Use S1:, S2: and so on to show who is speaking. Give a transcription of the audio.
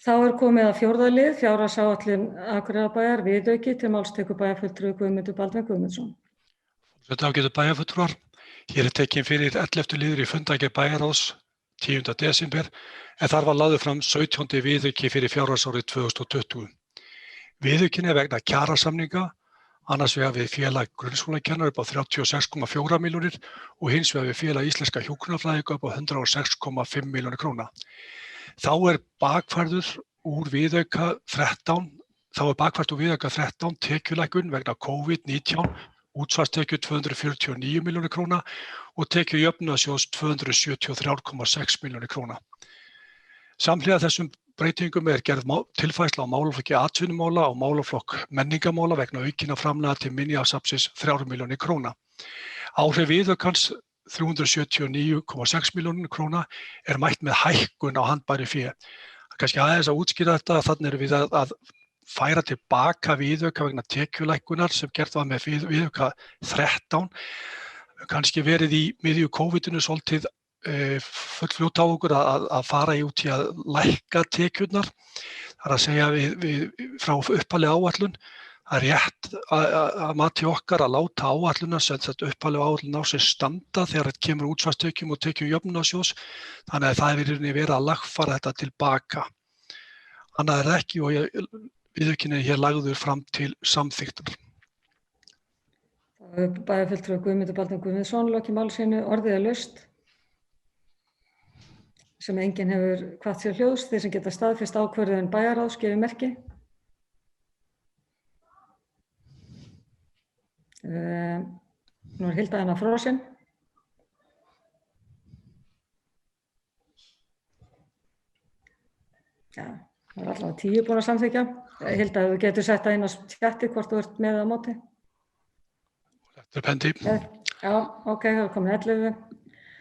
S1: Þá komið að fjórða lið, fjárhagsáætlun Akureyrarbæjar, viðauki, til máls tekur bæjarfulltrúi Guðmundur Baldvin Guðmundsson.
S2: Þetta ágætu bæjarfulltrúar. Hér tekin fyrir 11. liður í fundargerð bæjarráðs 10. desember, en þar var lagður fram 17. viðauki fyrir fjárhagsárið 2020. Viðaukinn vegna kjarasamninga, annars vegar við félag grunnskólakennara upp á 36,4 milljónir og hins vegar við félag íslenska hjúkrunarfræðinga upp á 106,5 milljónir króna. Þá bakfærður úr viðauka 13 tekjulækkun vegna COVID-19, útsvarstekjur 249 milljónir króna og tekjujöfnunarsjóðs 273,6 milljónir króna. Samhliða þessum breytingum gerð tilfærsla á málaflokki atvinnumála og málaflokk menningarmála vegna aukinna framlaga til minjasafnsins 3 milljónir króna. Áhrif viðaukans 379,6 milljónir króna mætt með hækkun á handbæru fé. Kannski aðeins að útskýra þetta, þannig erum við að færa tilbaka viðauka vegna tekjulækkunar sem gert var með viðauka 13. Kannski verið í miðju COVID-inu svolítið fullfljótt á okkur að fara út í að lækka tekjurnar. Það að segja frá upphaflegri áætlun. Það rétt að mati okkar að láta áætluna sem þetta upphaflega áætlun á sig standa þegar þetta kemur útsvarstekjum og tekjujöfnunarsjóðs. Þannig að það verið að lagfæra þetta tilbaka. Annað ekki og viðaukinn hér lagður fram til samþykktar.
S1: Bæjarfulltrúi Guðmundur Baldvin Guðmundsson lokið máli sínu, orðið laust sem enginn hefur hvatt sér hljóðs, þeir sem geta staðfest ákvörðun bæjarráðs gefi merki. Nú Hilda Anna Frosin. Já, það allavega 10 búin að samþykkja. Hilda, þú getur sett það inn á chati hvort þú ert með á móti.
S2: Þetta pendi.
S1: Já, ok, það komin 11.